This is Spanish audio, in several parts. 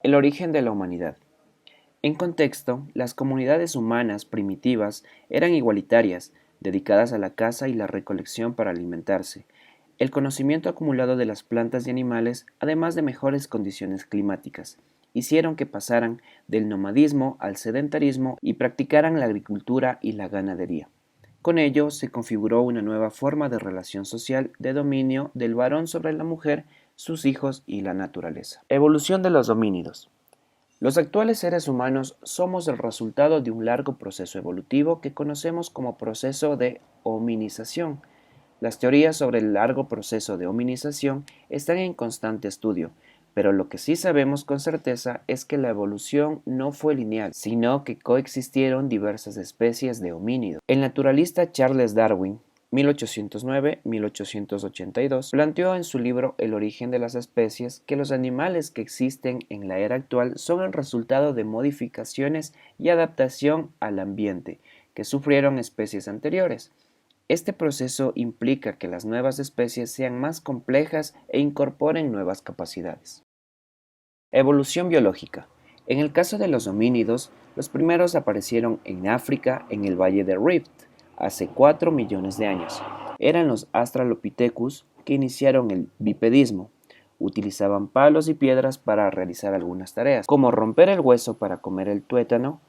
El origen de la humanidad. En contexto, las comunidades humanas primitivas eran igualitarias, dedicadas a la caza y la recolección para alimentarse. El conocimiento acumulado de las plantas y animales, además de mejores condiciones climáticas, hicieron que pasaran del nomadismo al sedentarismo y practicaran la agricultura y la ganadería. Con ello se configuró una nueva forma de relación social de dominio del varón sobre la mujer, sus hijos y la naturaleza. Evolución de los homínidos. Los actuales seres humanos somos el resultado de un largo proceso evolutivo que conocemos como proceso de hominización. Las teorías sobre el largo proceso de hominización están en constante estudio, pero lo que sí sabemos con certeza es que la evolución no fue lineal, sino que coexistieron diversas especies de homínidos. El naturalista Charles Darwin 1809-1882, planteó en su libro El origen de las especies que los animales que existen en la era actual son el resultado de modificaciones y adaptación al ambiente que sufrieron especies anteriores. Este proceso implica que las nuevas especies sean más complejas e incorporen nuevas capacidades. Evolución biológica. En el caso de los homínidos, los primeros aparecieron en África en el Valle de Rift hace 4 millones de años. Eran los Australopithecus que iniciaron el bipedismo. Utilizaban palos y piedras para realizar algunas tareas, como romper el hueso para comer el tuétano,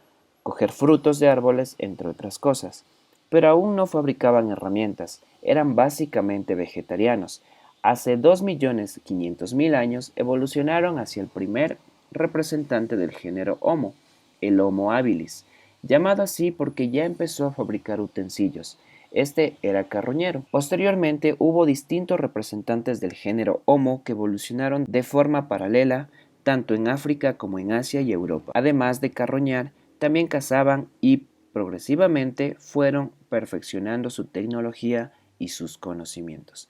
coger frutos de árboles, entre otras cosas. Pero aún no fabricaban herramientas, eran básicamente vegetarianos. Hace 2.500.000 años evolucionaron hacia el primer representante del género Homo, el Homo habilis, llamado así porque ya empezó a fabricar utensilios. Este era carroñero. Posteriormente hubo distintos representantes del género Homo que evolucionaron de forma paralela tanto en África como en Asia y Europa. Además de carroñar, también cazaban y progresivamente fueron perfeccionando su tecnología y sus conocimientos.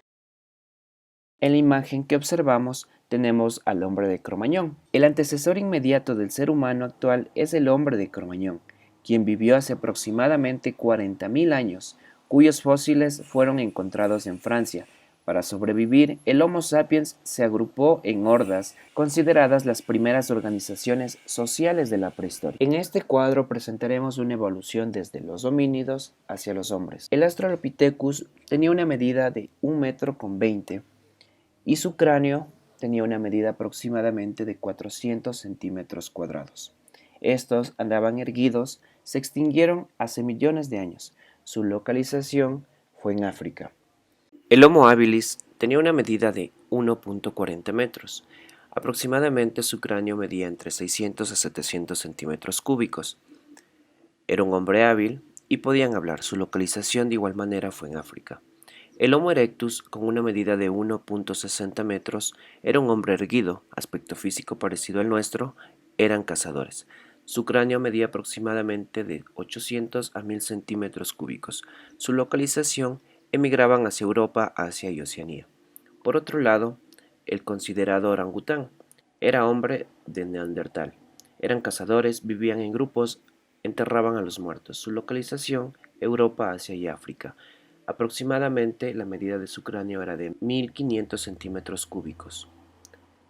En la imagen que observamos tenemos al hombre de Cromañón. El antecesor inmediato del ser humano actual es el hombre de Cromañón, quien vivió hace aproximadamente 40.000 años, cuyos fósiles fueron encontrados en Francia. Para sobrevivir, el Homo sapiens se agrupó en hordas, consideradas las primeras organizaciones sociales de la prehistoria. En este cuadro presentaremos una evolución desde los homínidos hacia los hombres. El Australopithecus tenía una medida de 1,20 m y su cráneo tenía una medida aproximadamente de 400 centímetros cuadrados. Estos andaban erguidos, se extinguieron hace millones de años. Su localización fue en África. El Homo habilis tenía una medida de 1,40 metros. Aproximadamente su cráneo medía entre 600 a 700 centímetros cúbicos. Era un hombre hábil y podían hablar. Su localización de igual manera fue en África. El Homo erectus, con una medida de 1,60 metros, era un hombre erguido, aspecto físico parecido al nuestro, eran cazadores. Su cráneo medía aproximadamente de 800 a 1000 centímetros cúbicos. Su localización emigraban hacia Europa, Asia y Oceanía. Por otro lado, el considerado orangután era hombre de Neandertal. Eran cazadores, vivían en grupos, enterraban a los muertos. Su localización, Europa, Asia y África. Aproximadamente la medida de su cráneo era de 1500 centímetros cúbicos.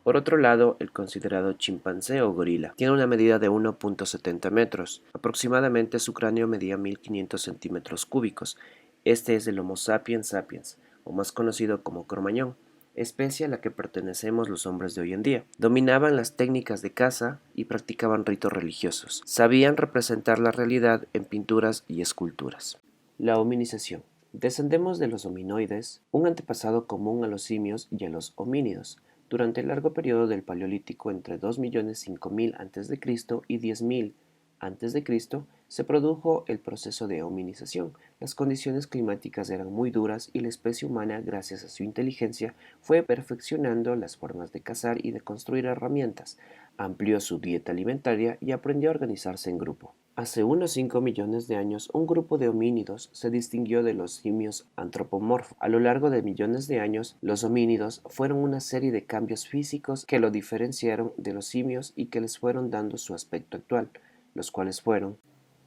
Por otro lado, el considerado chimpancé o gorila tiene una medida de 1,70 metros. Aproximadamente su cráneo medía 1500 centímetros cúbicos. Este es el Homo sapiens sapiens, o más conocido como Cromañón, especie a la que pertenecemos los hombres de hoy en día. Dominaban las técnicas de caza y practicaban ritos religiosos. Sabían representar la realidad en pinturas y esculturas. La hominización. Descendemos de los hominoides, un antepasado común a los simios y a los homínidos. Durante el largo periodo del Paleolítico entre 2.005.000 a.C. y 10.000 a.C. se produjo el proceso de hominización. Las condiciones climáticas eran muy duras y la especie humana, gracias a su inteligencia, fue perfeccionando las formas de cazar y de construir herramientas, amplió su dieta alimentaria y aprendió a organizarse en grupo. Hace unos 5 millones de años, un grupo de homínidos se distinguió de los simios antropomorfos. A lo largo de millones de años, los homínidos fueron una serie de cambios físicos que lo diferenciaron de los simios y que les fueron dando su aspecto actual, los cuales fueron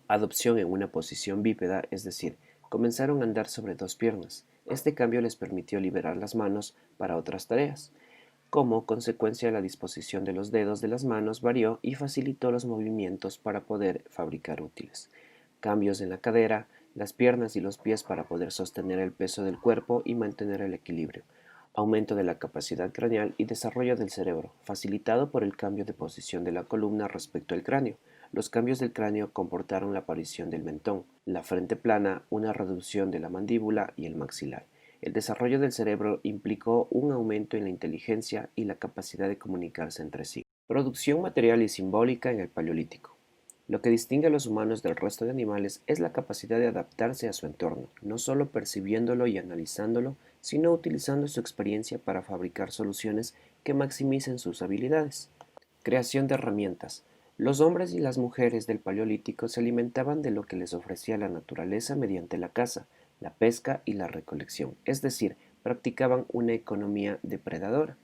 adopción en una posición bípeda, es decir, comenzaron a andar sobre dos piernas. Este cambio les permitió liberar las manos para otras tareas. Como consecuencia, la disposición de los dedos de las manos varió y facilitó los movimientos para poder fabricar útiles. Cambios en la cadera, las piernas y los pies para poder sostener el peso del cuerpo y mantener el equilibrio. Aumento de la capacidad craneal y desarrollo del cerebro, facilitado por el cambio de posición de la columna respecto al cráneo. Los cambios del cráneo comportaron la aparición del mentón, la frente plana, una reducción de la mandíbula y el maxilar. El desarrollo del cerebro implicó un aumento en la inteligencia y la capacidad de comunicarse entre sí. Producción material y simbólica en el Paleolítico. Lo que distingue a los humanos del resto de animales es la capacidad de adaptarse a su entorno, no solo percibiéndolo y analizándolo, sino utilizando su experiencia para fabricar soluciones que maximicen sus habilidades. Creación de herramientas. Los hombres y las mujeres del Paleolítico se alimentaban de lo que les ofrecía la naturaleza mediante la caza, la pesca y la recolección, es decir, practicaban una economía depredadora.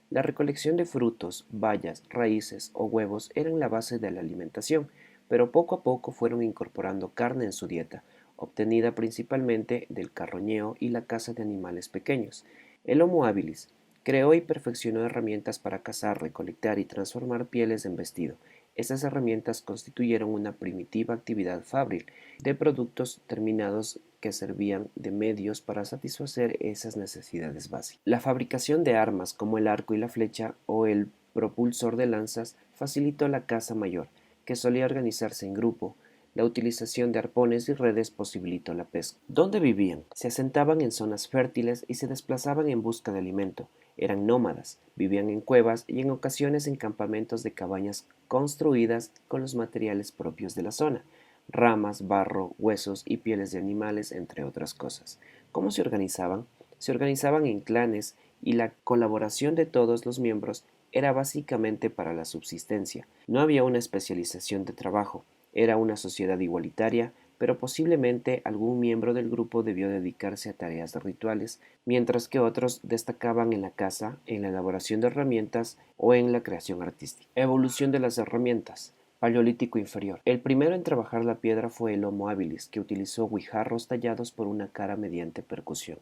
La recolección de frutos, bayas, raíces o huevos eran la base de la alimentación, pero poco a poco fueron incorporando carne en su dieta, obtenida principalmente del carroñeo y la caza de animales pequeños. El Homo habilis creó y perfeccionó herramientas para cazar, recolectar y transformar pieles en vestido. Estas herramientas constituyeron una primitiva actividad fabril de productos terminados que servían de medios para satisfacer esas necesidades básicas. La fabricación de armas como el arco y la flecha o el propulsor de lanzas facilitó la caza mayor, que solía organizarse en grupo. La utilización de arpones y redes posibilitó la pesca. ¿Dónde vivían? Se asentaban en zonas fértiles y se desplazaban en busca de alimento. Eran nómadas, vivían en cuevas y en ocasiones en campamentos de cabañas construidas con los materiales propios de la zona, ramas, barro, huesos y pieles de animales, entre otras cosas. ¿Cómo se organizaban? Se organizaban en clanes y la colaboración de todos los miembros era básicamente para la subsistencia. No había una especialización de trabajo, era una sociedad igualitaria, pero posiblemente algún miembro del grupo debió dedicarse a tareas rituales, mientras que otros destacaban en la caza, en la elaboración de herramientas o en la creación artística. Evolución de las herramientas. Paleolítico inferior. El primero en trabajar la piedra fue el Homo habilis, que utilizó guijarros tallados por una cara mediante percusión.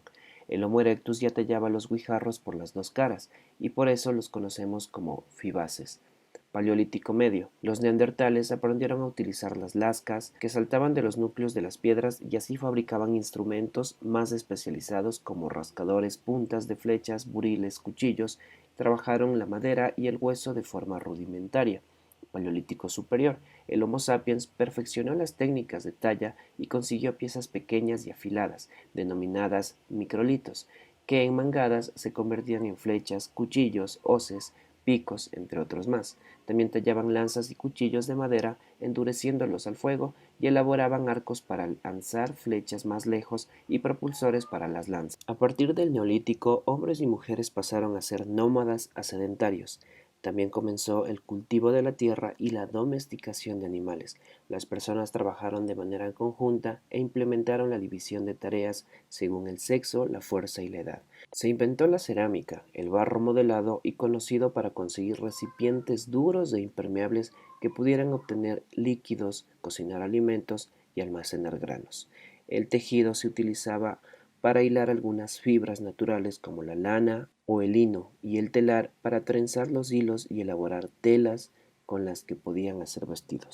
El Homo erectus ya tallaba los guijarros por las dos caras, y por eso los conocemos como fibaces. Paleolítico medio. Los neandertales aprendieron a utilizar las lascas, que saltaban de los núcleos de las piedras y así fabricaban instrumentos más especializados como rascadores, puntas de flechas, buriles, cuchillos. Trabajaron la madera y el hueso de forma rudimentaria. Paleolítico superior. El Homo sapiens perfeccionó las técnicas de talla y consiguió piezas pequeñas y afiladas, denominadas microlitos, que en mangadas se convertían en flechas, cuchillos, hoces, picos, entre otros más. También tallaban lanzas y cuchillos de madera, endureciéndolos al fuego, y elaboraban arcos para lanzar flechas más lejos y propulsores para las lanzas. A partir del Neolítico, hombres y mujeres pasaron a ser nómadas a sedentarios. También comenzó el cultivo de la tierra y la domesticación de animales. Las personas trabajaron de manera conjunta e implementaron la división de tareas según el sexo, la fuerza y la edad. Se inventó la cerámica, el barro modelado y conocido para conseguir recipientes duros e impermeables que pudieran obtener líquidos, cocinar alimentos y almacenar granos. El tejido se utilizaba para hilar algunas fibras naturales como la lana o el lino y el telar para trenzar los hilos y elaborar telas con las que podían hacer vestidos.